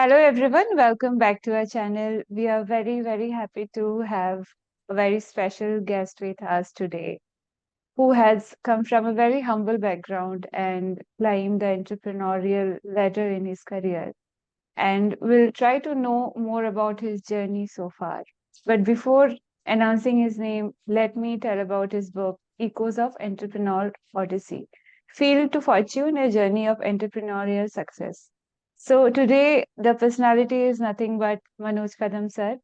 Hello everyone, welcome back to our channel. We are very happy to have a very special guest with us today who has come from a very humble background and climbed the entrepreneurial ladder in his career. And we'll try to know more about his journey so far. But before announcing his name, let me tell about his book, Echoes of Entrepreneurial Odyssey Field to Fortune, a journey of entrepreneurial success. So today, the personality is nothing but Manoj Kadam sir.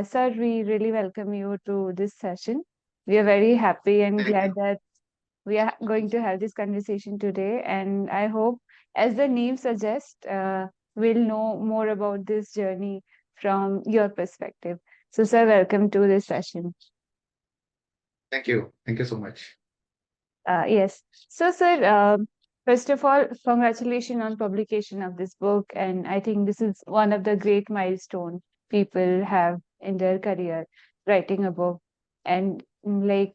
Sir, we really welcome you to this session. We are very happy and Thank glad you. that we are going to have this conversation today. And I hope, as the name suggests, we'll know more about this journey from your perspective. So, sir, welcome to this session. Thank you. Thank you so much. Yes. So, sir, first of all, congratulations on publication of this book. And I think this is one of the great milestone people have in their career, writing a book. And every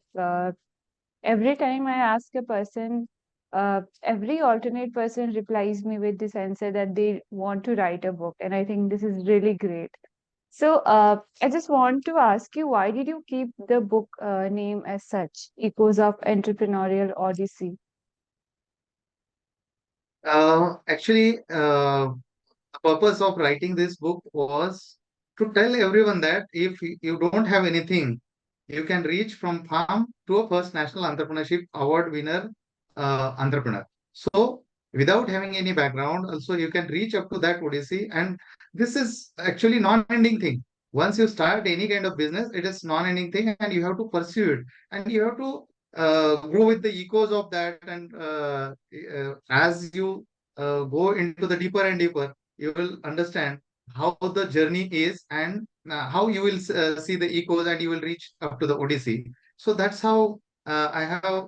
time I ask a person, every alternate person replies me with this answer that they want to write a book. And I think this is really great. So, I just want to ask you, why did you keep the book name as such, Echoes of Entrepreneurial Odyssey? The purpose of writing this book was to tell everyone that if you don't have anything, you can reach from farm to a first national entrepreneurship award winner entrepreneur. So, without having any background, also you can reach up to that odyssey, and this is actually non-ending thing. Once you start any kind of business, it is non-ending thing, and you have to pursue it, and you have to grow with the echoes of that, and as you go into the deeper and deeper, you will understand how the journey is, and how you will see the echoes, and you will reach up to the odyssey. So that's how I have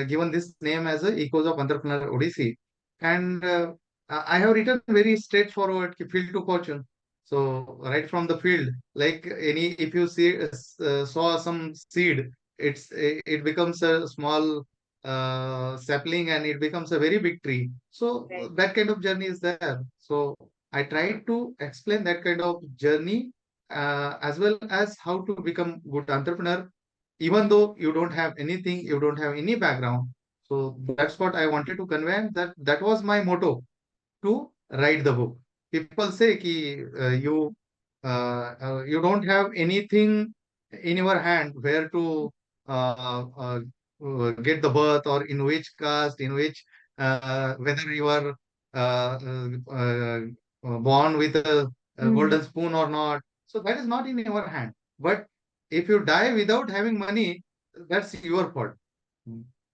given this name as a echoes of entrepreneur odyssey. And I have written very straightforward field to fortune. So right from the field, like any, if you see saw some seed, it becomes a small sapling, and it becomes a very big tree. So Right. that kind of journey is there. So I tried to explain that kind of journey, as well as how to become good entrepreneur, even though you don't have anything, you don't have any background. So that's what I wanted to convey, and that was my motto to write the book. People say ki, you don't have anything in your hand where to get the birth, or in which caste, in which whether you are uh, uh, born with a Mm, golden spoon or not. So that is not in your hand. But if you die without having money, that's your fault.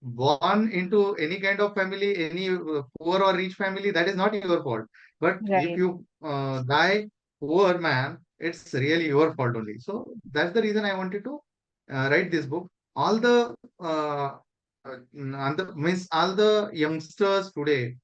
Born into any kind of family, any poor or rich family, that is not your fault. But if right. you die poor man, it's really your fault only. So that's the reason I wanted to write this book. All the means all the youngsters today,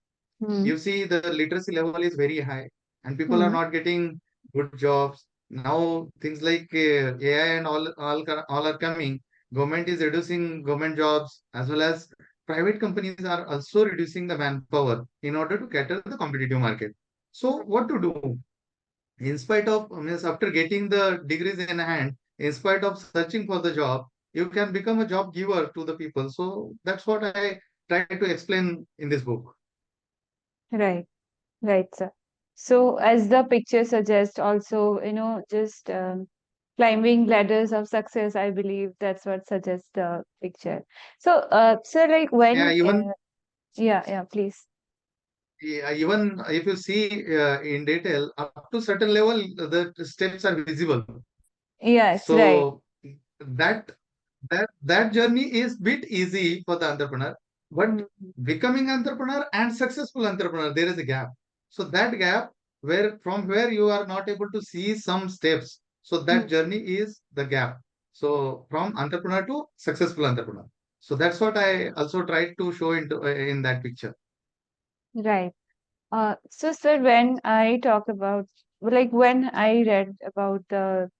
Mm, you see the literacy level is very high, and people are mm, not getting good jobs. Now things like AI and all are coming. Government is reducing government jobs, as well as private companies are also reducing the manpower in order to cater the competitive market. So what to do? In spite of, means, after getting the degrees in hand, in spite of searching for the job, you can become a job giver to the people. So that's what I try to explain in this book. right. Right, sir. So, as the picture suggests, also, just climbing ladders of success, I believe that's what suggests the picture. So, sir, like Yeah, when, even yeah, please. Yeah, even if you see in detail, up to certain level, the steps are visible. Yes, right. So that that journey is bit easy for the entrepreneur, but Mhm. becoming entrepreneur and successful entrepreneur, there is a gap. So that gap, where from where you are not able to see some steps, so that journey is the gap. So from entrepreneur to successful entrepreneur. So that's what I also tried to show into in that picture. Right. So, sir, when I talk about, like, when I read about the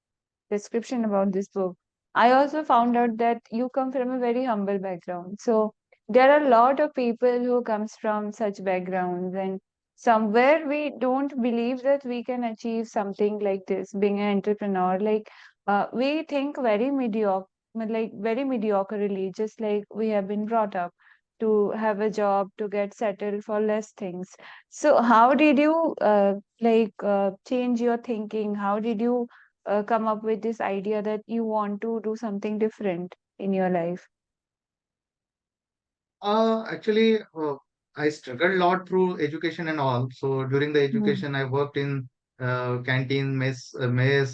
description about this book, I also found out that you come from a very humble background. So there are a lot of people who comes from such backgrounds, and somewhere we don't believe that we can achieve something like this, being an entrepreneur. Like, we think very mediocre, like very mediocrely, just like we have been brought up to have a job, to get settled for less things. So how did you change your thinking? How did you come up with this idea that you want to do something different in your life? Actually, I struggled a lot through education and all. So during the Hmm. education, I worked in canteen, mess,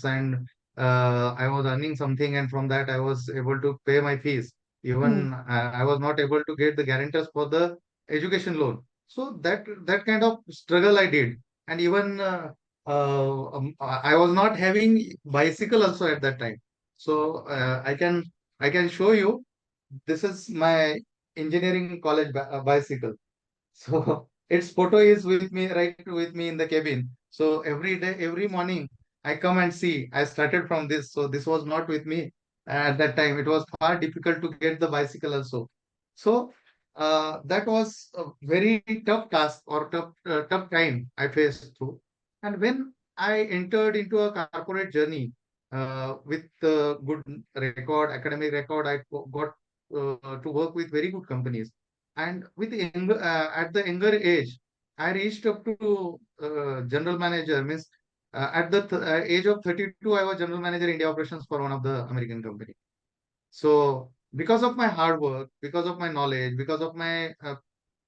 and I was earning something, and from that, I was able to pay my fees. Hmm. Even I was not able to get the guarantors for the education loan. So that kind of struggle I did, and even I was not having bicycle also at that time. So I can show you. This is my engineering college bicycle. So its photo is with me, right with me in the cabin. So every day, every morning, I come and see. I started from this. So this was not with me at that time. It was far difficult to get the bicycle also. So that was a very tough task or tough time I faced through. And when I entered into a corporate journey with good record, academic record, I got to work with very good companies. And at the younger age, I reached up to general manager. Means at the age of 32, I was general manager India operations for one of the American company. So because of my hard work, because of my knowledge, because of my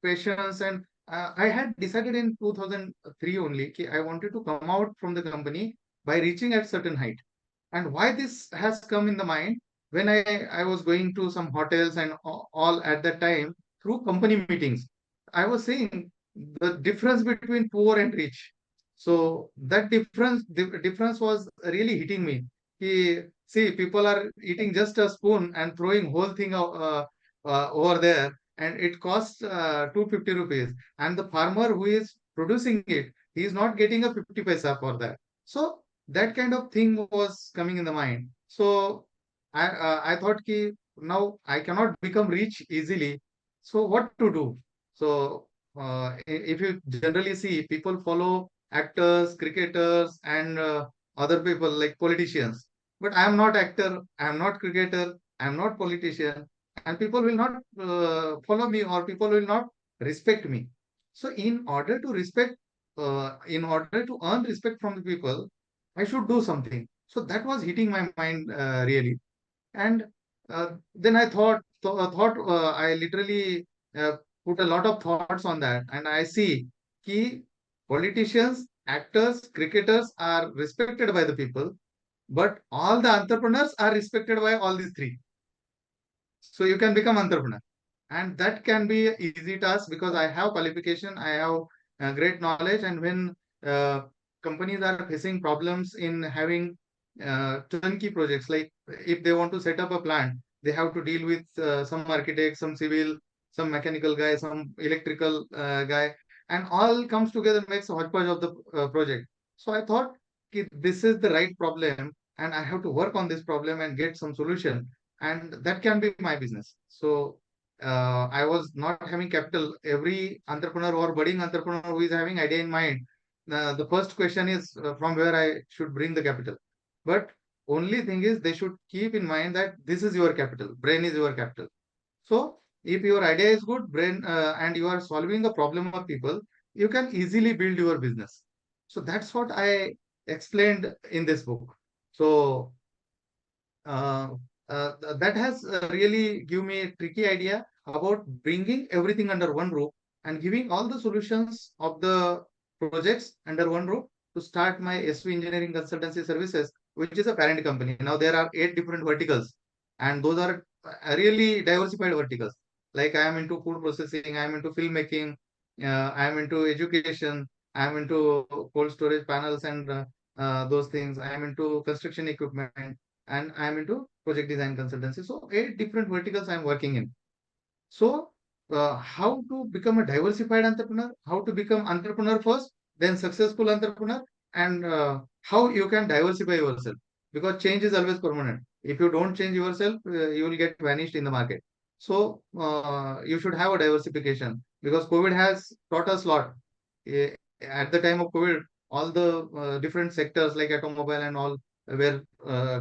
patience, and I had decided in 2003 only कि I wanted to come out from the company by reaching at certain height. And why this has come in the mind when I was going to some hotels and all at that time through company meetings. I was saying the difference between poor and rich. So that difference was really hitting me. See, people are eating just a spoon and throwing whole thing over there, and it costs 250 rupees. And the farmer who is producing it, he is not getting a 50 paisa for that. So that kind of thing was coming in the mind. So I thought ki now I cannot become rich easily. So what to do? So if you generally see, people follow actors, cricketers, and other people like politicians. But I am not actor. I am not cricketer. I am not politician, and people will not follow me, or people will not respect me. So in order to earn respect from the people, I should do something. So that was hitting my mind really. And then I literally put a lot of thoughts on that. And I see key politicians, actors, cricketers are respected by the people, but all the entrepreneurs are respected by all these three. So you can become entrepreneur, and that can be an easy task because I have qualification, I have great knowledge. And when uh, companies are facing problems in having turnkey projects, like if they want to set up a plant, they have to deal with some architect, some civil, some mechanical guy, some electrical guy, and all comes together makes a hodgepodge of the project. So I thought this is the right problem, and I have to work on this problem and get some solution, and that can be my business. So I was not having capital. Every entrepreneur or budding entrepreneur who is having idea in mind, the first question is from where I should bring the capital. But only thing is they should keep in mind that this is your capital. Brain is your capital. So if your idea is good, brain, and you are solving a problem of people, you can easily build your business. So that's what I explained in this book. So uh, that has really give me a tricky idea about bringing everything under one roof and giving all the solutions of the projects under one roof to start my SV Engineering Consultancy Services, which is a parent company. Now there are 8 different verticals, and those are really diversified verticals. Like I am into food processing, I am into filmmaking, I am into education, I am into cold storage panels and those things. I am into construction equipment, and I'm into project design consultancy. So 8 different verticals I'm working in. So how to become a diversified entrepreneur, how to become entrepreneur first, then successful entrepreneur, and how you can diversify yourself, because change is always permanent. If you don't change yourself, you will get vanished in the market. So you should have a diversification because COVID has taught us a lot. at the time of COVID, all the different sectors like automobile and all were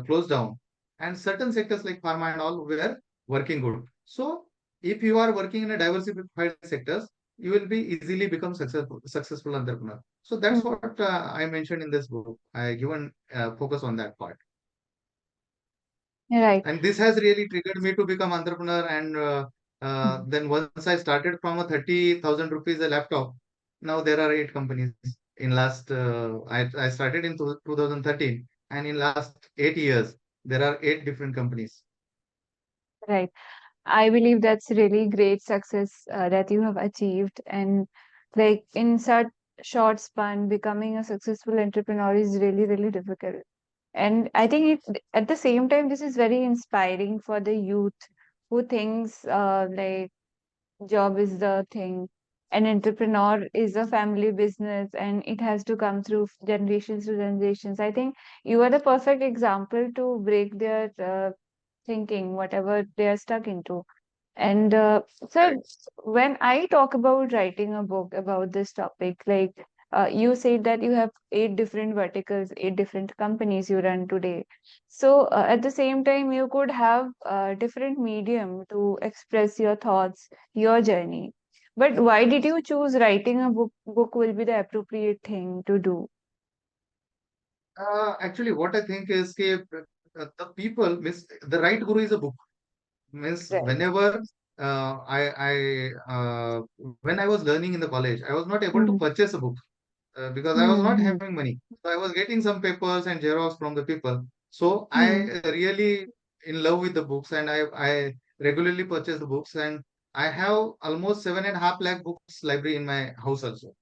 closed down, and certain sectors like pharma and all were working good. So if you are working in a diversified sectors, you will be easily become successful entrepreneur. So that's Hmm. what I mentioned in this book. I given focus on that part, Right. and this has really triggered me to become entrepreneur. And Hmm. then once I started from a 30,000 rupees a laptop, now there are eight companies. In last I started in 2013, and in last 8 years there are eight different companies. Right. I believe that's really great success that you have achieved. And like in such short span, becoming a successful entrepreneur is really, really difficult. And I think at the same time, this is very inspiring for the youth who thinks like job is the thing. An entrepreneur is a family business and it has to come through generations to generations. I think you are the perfect example to break their thinking, whatever they are stuck into. And sir, Correct. when I talk about writing a book about this topic, like you said that you have eight different verticals, eight different companies you run today. So at the same time, you could have a different medium to express your thoughts, your journey. But why did you choose writing a book? Book will be the appropriate thing to do. Actually, what I think is the people miss the right guru is a book. Means Right. whenever when I was learning in the college, I was not able to Mm-hmm. purchase a book because I was not Mm-hmm. having money. So I was getting some papers and xerox from the people. So Mm-hmm. I really in love with the books, and I regularly purchase the books, and I have almost 7.5 lakh books library in my house also.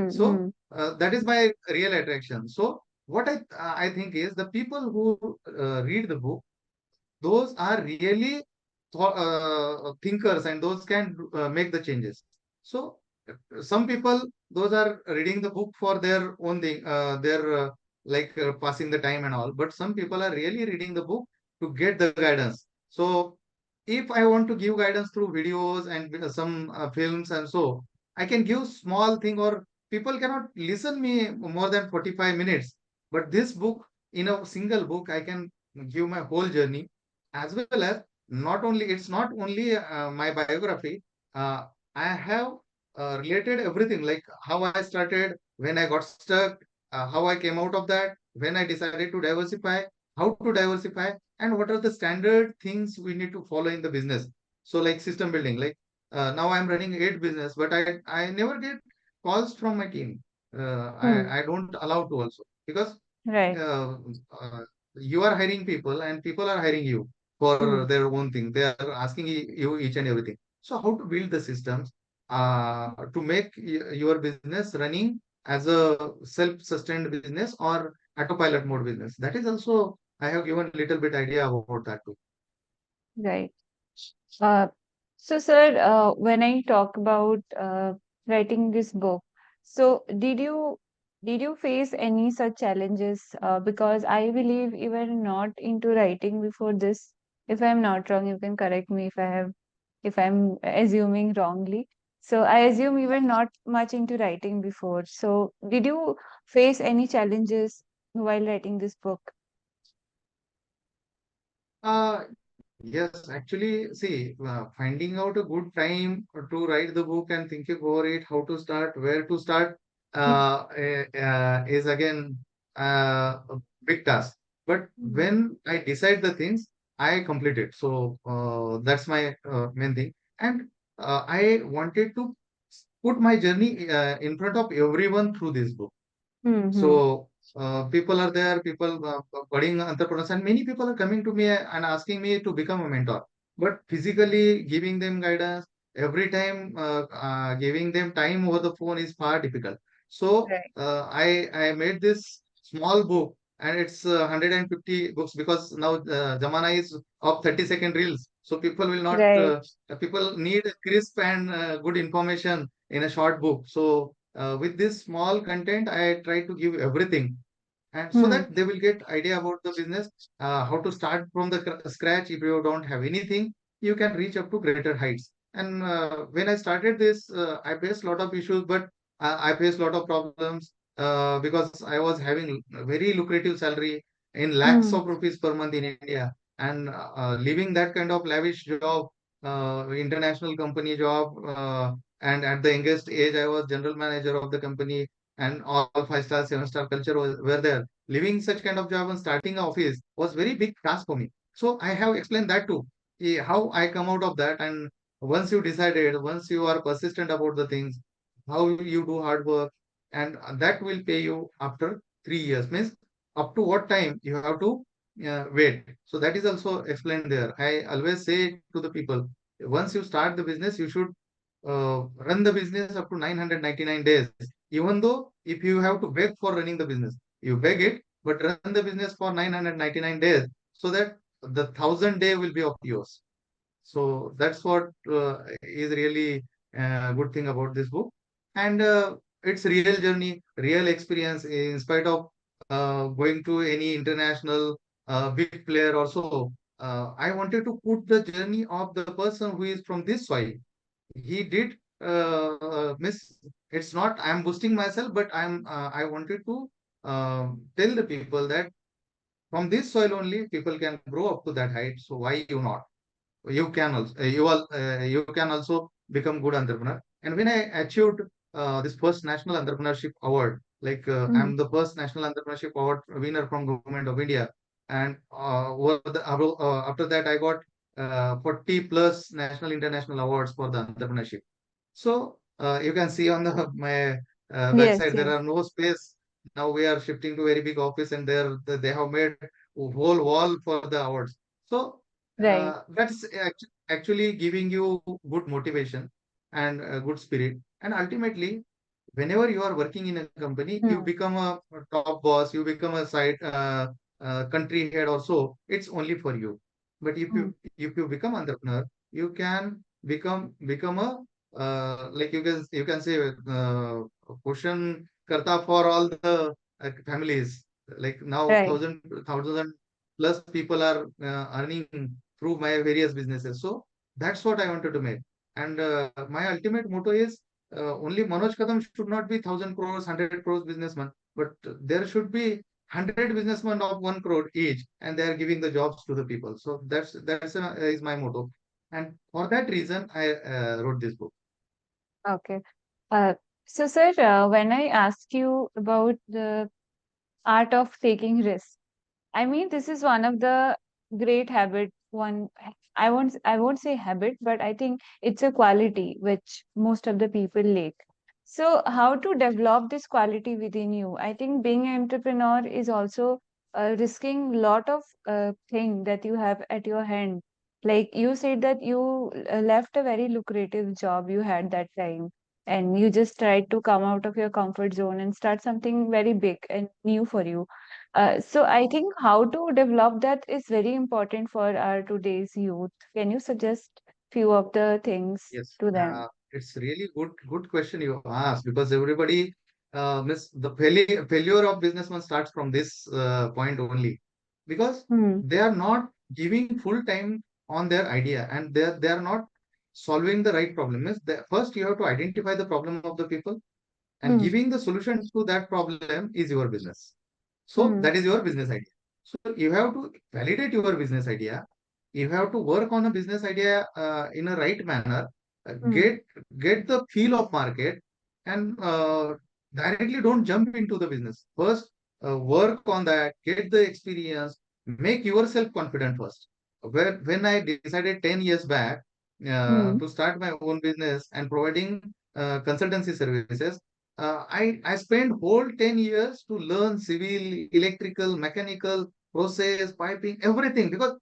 So Mm-hmm. that is my real attraction. So what I think is the people who read the book, those are really thinkers, and those can make the changes. So some people, those are reading the book for their own thing, their like passing the time and all, but some people are really reading the book to get the guidance. So if I want to give guidance through videos and some films and so, I can give small thing, or people cannot listen me more than 45 minutes. But this book, in a single book, I can give my whole journey, as well as it's not only my biography. Uh, I have related everything, like how I started, when I got stuck, how I came out of that, when I decided to diversify, how to diversify, and what are the standard things we need to follow in the business. So like system building, like now I'm running eight business, but I never get calls from my team. I don't allow to also, because Right. uh, uh, you are hiring people and people are hiring you for their own thing. They are asking you each and everything. So how to build the systems to make your business running as a self-sustained business or autopilot mode business. That is also, I have given a little bit idea about that too. Right. Uh, so, sir, when I talk about writing this book, so did you face any such challenges? Because I believe you were not into writing before this. If I'm not wrong, you can correct me if I'm assuming wrongly. So I assume you were not much into writing before. So did you face any challenges while writing this book? Yes, actually, see, finding out a good time to write the book and thinking over it, how to start, where to start, is again a big task. But Mm. when I decide the things, I complete it. So that's my main thing. And I wanted to put my journey in front of everyone through this book. Mm-hmm. So people are there, people budding entrepreneurs, and many people are coming to me and asking me to become a mentor. But physically giving them guidance every time, giving them time over the phone is far difficult. So Right. I made this small book, and it's 150 books, because now Zamana is of 30-second reels. So people will not Right. people need crisp and good information in a short book. So with this small content, I try to give everything, and so Hmm. that they will get idea about the business, how to start from the scratch. If you don't have anything, you can reach up to greater heights. And when I started this, I faced a lot of issues, but I faced a lot of problems because I was having a very lucrative salary in lakhs Hmm. of rupees per month in India, and leaving that kind of lavish job, international company job, and at the youngest age, I was general manager of the company, and all five-star, seven-star culture were there. Leaving such kind of job and starting a office was very big task for me. So I have explained that too, how I come out of that. And once you decided, once you are persistent about the things, how you do hard work, and that will pay you after 3 years. Means up to what time you have to wait. So that is also explained there. I always say to the people, once you start the business, you should run the business up to 999 days. Even though if you have to beg for running the business, you beg it, but run the business for 999 days, so that the 1,000 day will be of yours. So that's what is really good thing about this book. And it's real journey, real experience. In spite of going to any international big player also, I wanted to put the journey of the person who is from this soil. He did miss. It's not I'm boosting myself, but I wanted to tell the people that from this soil only people can grow up to that height. So why you not? You can also you can also become good entrepreneur. And when I achieved this first national entrepreneurship award, like Hmm. I'm the first national entrepreneurship award winner from government of India, and after that I got 40 plus national international awards for the entrepreneurship. So you can see on the my Yes, backside there yes, are no space. Now we are shifting to very big office, and there they have made a whole wall for the awards. So right. that's actually giving you good motivation and good spirit. And ultimately, whenever you are working in a company, you Hmm. become a top boss, you become a site country head. Also, it's only for you. But Hmm. if you become entrepreneur, you can become a like you can say question karta for all the families. Like now, Right. thousand plus people are earning through my various businesses. So that's what I wanted to make. And my ultimate motto is only Manoj Kadam should not be 1,000 crores, 100 crores businessman, but there should be 100 businessmen of 1 crore each, and they are giving the jobs to the people. So that's is my motto, and for that reason I wrote this book. Okay. Uh, so, sir, when I ask you about the art of taking risks, I mean, this is one of the great habit. I won't say habit, but I think it's a quality which most of the people lack. So, how to develop this quality within you? I think being an entrepreneur is also risking lot of thing that you have at your hand. Like you said that you left a very lucrative job you had that time, and you just tried to come out of your comfort zone and start something very big and new for you. So I think how to develop that is very important for our today's youth. Can you suggest few of the things Yes, to them? it's really good question you asked, because everybody miss the failure of businessman starts from this point only, because Hmm. they are not giving full time on their idea, and they are not solving the right problem. Means first you have to identify the problem of the people, and Hmm. giving the solution to that problem is your business. So Hmm. that is your business idea. So you have to validate your business idea. You have to work on a business idea in a right manner. Hmm. Get the feel of market, and directly don't jump into the business. First, work on that. Get the experience. Make yourself confident first. When I decided 10 years back Hmm. to start my own business and providing consultancy services, I spent whole 10 years to learn civil, electrical, mechanical, process, piping, everything, because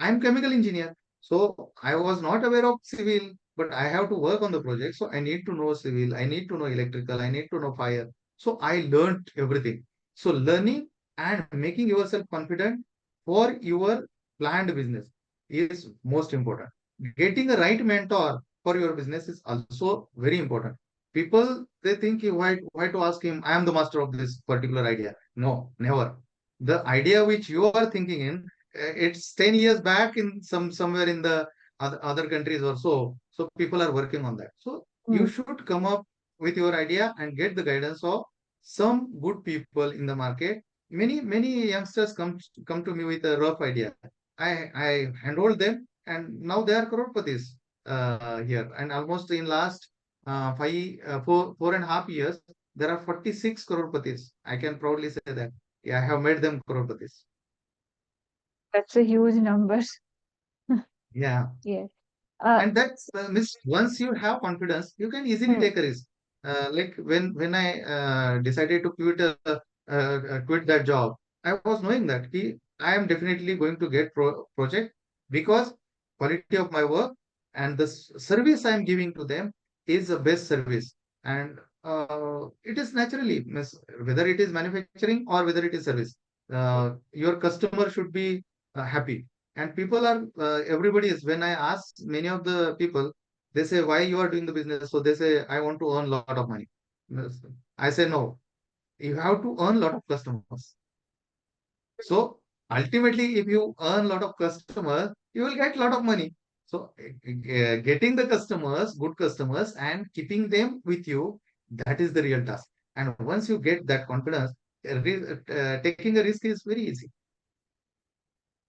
I'm chemical engineer. So I was not aware of civil, but I have to work on the project. So I need to know civil, I need to know electrical, I need to know fire. So I learned everything. So learning and making yourself confident for your planned business is most important. Getting a right mentor for your business is also very important. People, they think why to ask him, I am the master of this particular idea. No, never. The idea which you are thinking in, it's 10 years back in somewhere in the other countries or so. So people are working on that. So you Hmm. should come up with your idea and get the guidance of some good people in the market. Many youngsters come to me with a rough idea. I handhold them, and now they are croropatis here. And almost in last 4.5 years, there are 46 croropatis. I can proudly say that. Yeah, I have made them croropatis. That's a huge number. Yeah. Yes. Uh, And that means once you have confidence, you can easily hmm, take a risk. Like when I decided to quit that job, I was knowing that I am definitely going to get project, because quality of my work and the service I am giving to them is the best service. And it is naturally, means whether it is manufacturing or whether it is service, your customer should be happy. And people are, everybody is, when I ask many of the people, they say, why you are doing the business? So they say, I want to earn a lot of money. Yes. I say, no, you have to earn a lot of customers. So ultimately, if you earn a lot of customers, you will get a lot of money. So getting the customers, good customers, and keeping them with you, that is the real task. And once you get that confidence, taking a risk is very easy.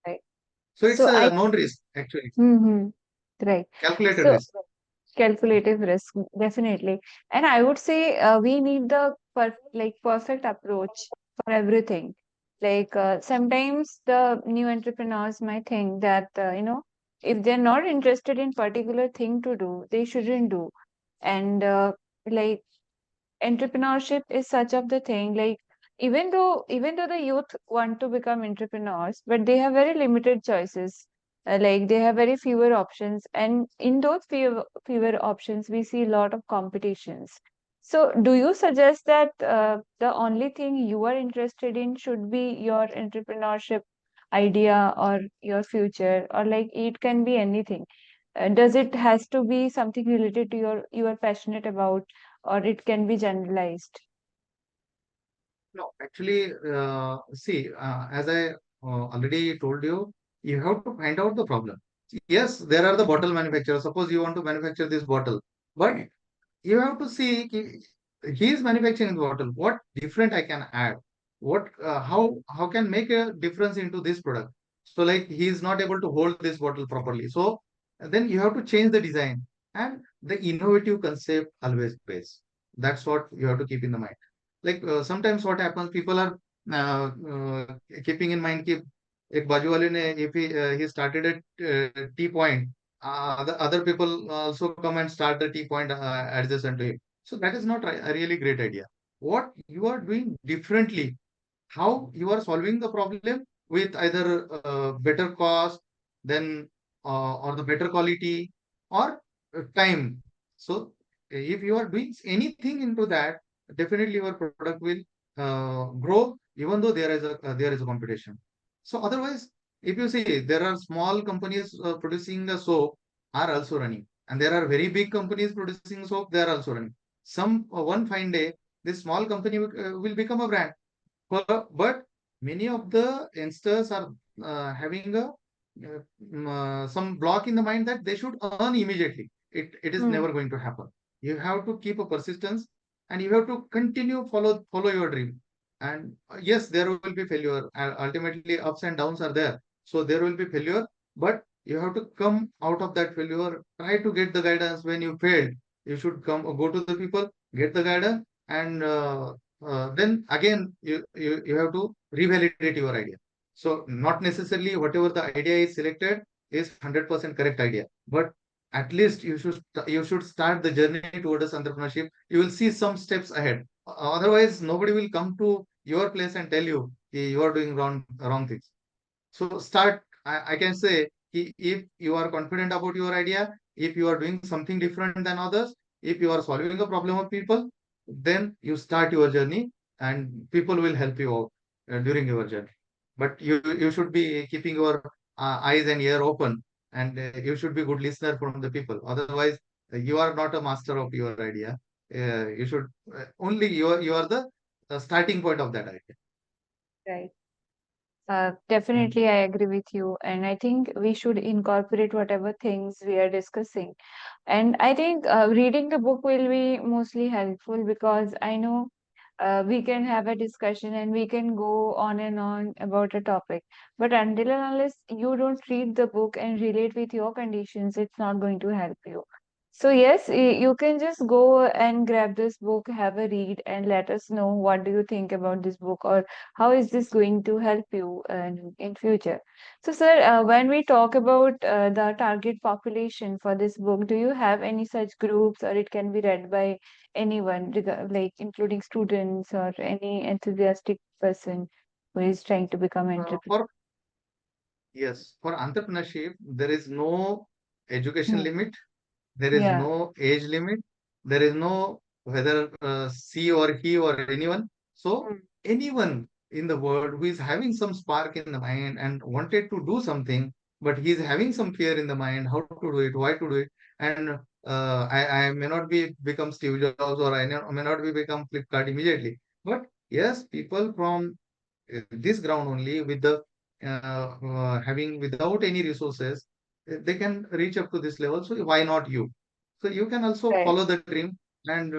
right. So it's So a known risk, actually, hmm right. calculated So risk. calculative risk, definitely. And I would say we need the perfect approach for everything. Sometimes the new entrepreneurs might think that if they're not interested in particular thing to do, they shouldn't do. And like entrepreneurship is such of the thing, like even though the youth want to become entrepreneurs, but they have very limited choices. Like they have very fewer options, and in those fewer options we see a lot of competitions. So do you suggest that the only thing you are interested in should be your entrepreneurship idea or your future, or like it can be anything? Does it has to be something related to you are passionate about, or it can be generalized? No, actually, see, as I already told you, you have to find out the problem. Yes, there are the bottle manufacturers. Suppose you want to manufacture this bottle, but you have to see he is manufacturing the bottle. What different I can add? What how can make a difference into this product? So like he is not able to hold this bottle properly. So then you have to change the design, and the innovative concept always pays. That's what you have to keep in the mind. Like sometimes what happens, people are keeping in mind कि एक बाजू वाले ने, if he started at tea point, the other people also come and start the tea point adjacent to him. So that is not a really great idea. What you are doing differently, how you are solving the problem with either better cost, then or the better quality, or time. So if you are doing anything into that, definitely your product will grow, even though there is a competition. So otherwise, if you see, there are small companies producing the soap are also running, and there are very big companies producing soap, they are also running. Some one fine day, this small company will become a brand. But many of the youngsters are having some block in the mind that they should earn immediately. It is Hmm. never going to happen. You have to keep a persistence, and you have to continue follow your dream. And yes, there will be failure. Ultimately, ups and downs are there. So there will be failure, but you have to come out of that failure. Try to get the guidance when you failed. You should go to the people, get the guidance, and then again you have to revalidate your idea. So not necessarily whatever the idea is selected is 100% correct idea, but at least you should start the journey towards entrepreneurship. You will see some steps ahead. Otherwise, nobody will come to your place and tell you you are doing wrong things. So start. I can say if you are confident about your idea, if you are doing something different than others, if you are solving a problem of people, then you start your journey, and people will help you out during your journey. But you should be keeping your eyes and ear open, and you should be good listener from the people. Otherwise, you are not a master of your idea. You should only you are the starting point of that idea. Right. And Definitely, I agree with you. And I think we should incorporate whatever things we are discussing. And I think reading the book will be mostly helpful because I know we can have a discussion and we can go on and on about a topic. But until and unless you don't read the book and relate with your conditions, it's not going to help you. So, yes, you can just go and grab this book, have a read, and let us know what do you think about this book, or how is this going to help you in future. So, sir, when we talk about the target population for this book, do you have any such groups, or it can be read by anyone, like including students or any enthusiastic person who is trying to become an entrepreneur? for yes, for entrepreneurship, there is no education Hmm. limit. There is Yeah. no age limit. There is no whether she or he or anyone. So Hmm. anyone in the world who is having some spark in the mind and wanted to do something, but he is having some fear in the mind, how to do it, why to do it, and I may not be become Steve Jobs or may not be become Flipkart immediately. But yes, people from this ground only with the having without any resources, they can reach up to this level. So why not you? So you can also Right. follow the dream, and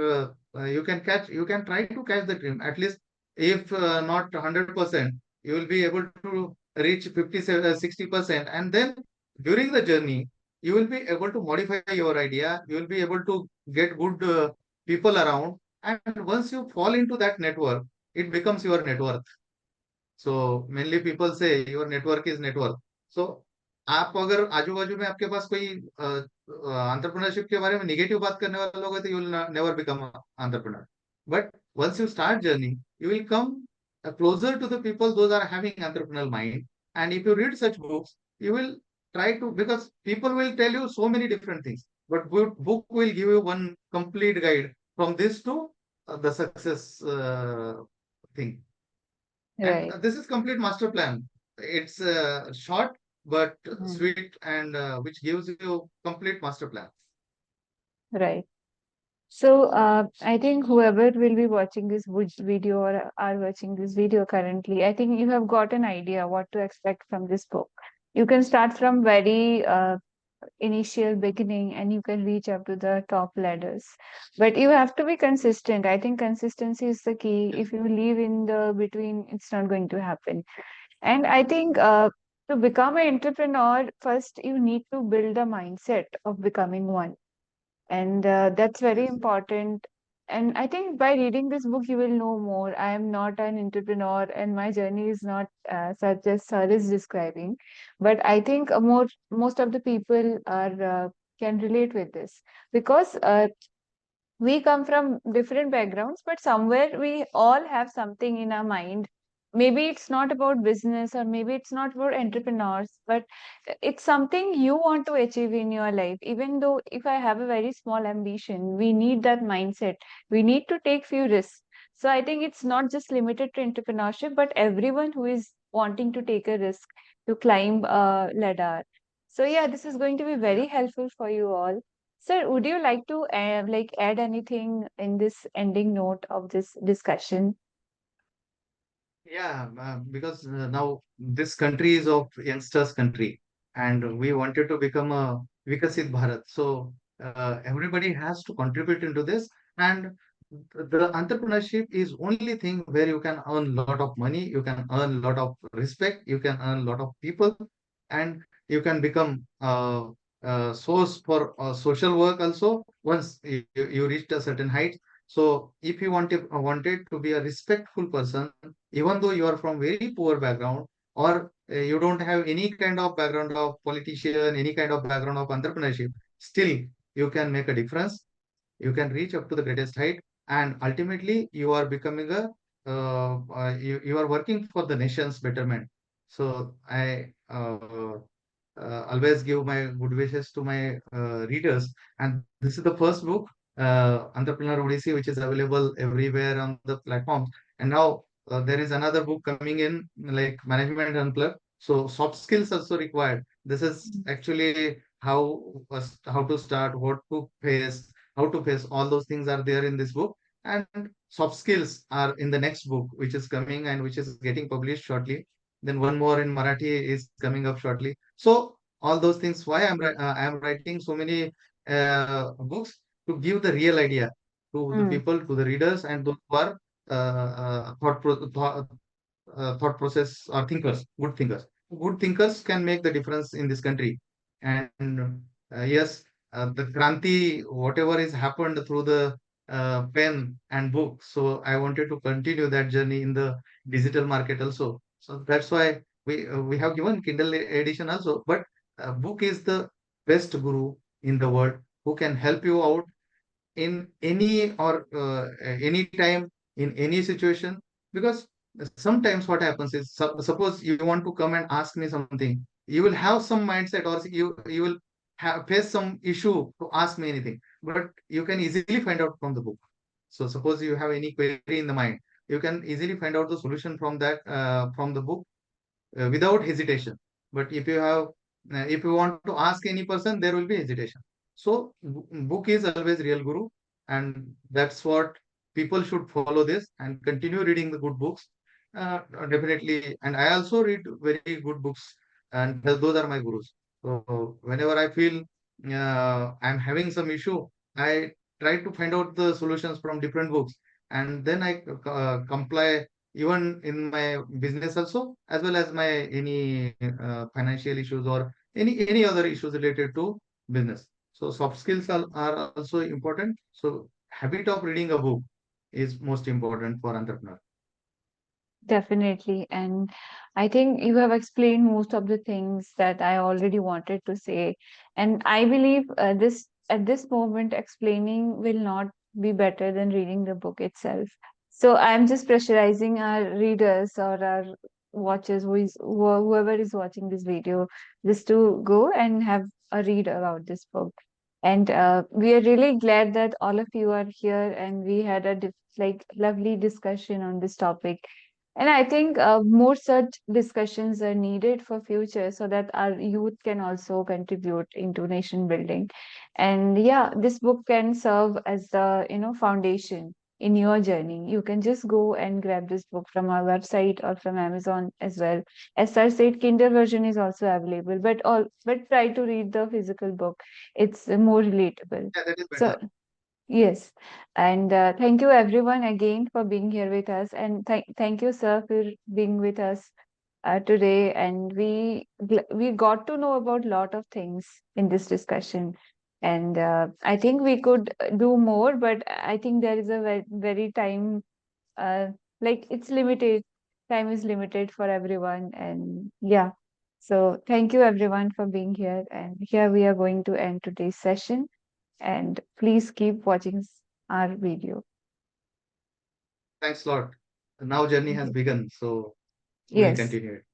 you can try to catch the dream. At least if not 100%, you will be able to reach 50, 60%. And then during the journey, you will be able to modify your idea. You will be able to get good people around. And once you fall into that network, it becomes your net worth. So mainly people से your network is network. सो आप अगर आजू बाजू में आपके पास कोई entrepreneurship के बारे में निगेटिव बात करने वाले लोग हैं, तो you will never become entrepreneur. But once you start journey, you will come closer to the people those are having entrepreneurial mind. And if you read such books, you will try to, because people will tell you so many different things, but book will give you one complete guide from this to the success thing. And Right. this is complete master plan. It's short but Hmm. sweet, and which gives you complete master plan. Right. So, I think whoever will be watching this video or are watching this video currently, I think you have got an idea what to expect from this book. You can start from very initial beginning and you can reach up to the top ladders. But you have to be consistent. I think consistency is the key. Yes. If you leave in the between, it's not going to happen. And I think to become an entrepreneur, first you need to build a mindset of becoming one, and that's very Yes. important. And I think by reading this book you will know more. I am not an entrepreneur and my journey is not such as sir is describing, but I think most of the people are can relate with this because we come from different backgrounds, but somewhere we all have something in our mind. Maybe it's not about business or maybe it's not about entrepreneurs, but it's something you want to achieve in your life. Even though if I have a very small ambition, we need that mindset. We need to take few risks. So I think it's not just limited to entrepreneurship, but everyone who is wanting to take a risk to climb a ladder. So yeah, this is going to be very Yeah. helpful for you all. Sir, would you like to add anything in this ending note of this discussion? Yeah, because now this country is of youngsters country, and we wanted to become a Vikasit Bharat. So everybody has to contribute into this, and the entrepreneurship is only thing where you can earn lot of money, you can earn lot of respect, you can earn lot of people, and you can become source for social work also once you reach a certain height. So if you wanted to be a respectful person, even though you are from very poor background, or you don't have any kind of background of politician, any kind of background of entrepreneurship, still you can make a difference. You can reach up to the greatest height, and ultimately you are becoming a you are working for the nation's betterment. So I always give my good wishes to my readers. And this is the first book, Entrepreneur Odyssey, which is available everywhere on the platforms. And now there is another book coming in, like Management Unplugged. So soft skills also required. This is actually how to start, what to face, how to face. All those things are there in this book. And soft skills are in the next book, which is coming and which is getting published shortly. Then one more in Marathi is coming up shortly. So all those things, why I am writing so many books, to give the real idea to the Mm, people, to the readers, and those who are thought process or thinkers, good thinkers. Good thinkers can make the difference in this country. And yes, the Kranti, whatever is happened through the pen and book. So I wanted to continue that journey in the digital market also. So that's why we have given Kindle edition also. But book is the best guru in the world who can help you out in any or any time, in any situation. Because sometimes what happens is, suppose you want to come and ask me something, you will have some mindset, or you will have face some issue to ask me anything, but you can easily find out from the book. So suppose you have any query in the mind, you can easily find out the solution from that, from the book, without hesitation. But if you want to ask any person, there will be hesitation. So book is always real guru, and that's what people should follow this and continue reading the good books. Definitely, and I also read very good books, and those are my gurus. So whenever I feel I'm having some issue, I try to find out the solutions from different books, and then I comply even in my business also, as well as my any financial issues or any other issues related to business. So soft skills are also important. So habit of reading a book is most important for entrepreneur. definitely. And I think you have explained most of the things that I already wanted to say. And I believe this at this moment, explaining will not be better than reading the book itself. So I'm just pressurizing our readers or our watchers, whoever is watching this video, just to go and have a read about this book. And we are really glad that all of you are here, and we had a lovely discussion on this topic. And I think more such discussions are needed for future, so that our youth can also contribute into nation building. And yeah, this book can serve as the foundation in your journey. You can just go and grab this book from our website or from Amazon as well. As sir said, Kindle version is also available, but try to read the physical book. It's more relatable. Yeah, that is So better. yes, and thank you everyone again for being here with us, and thank you, sir, for being with us today. And we got to know about a lot of things in this discussion, and I think we could do more, but I think there is a very time, uh, it's limited. Time is limited for everyone, and yeah. So thank you everyone for being here, and here we are going to end today's session. And please keep watching our video. Thanks a lot. Now journey has Ye- begun, so we'll Yes, continue it.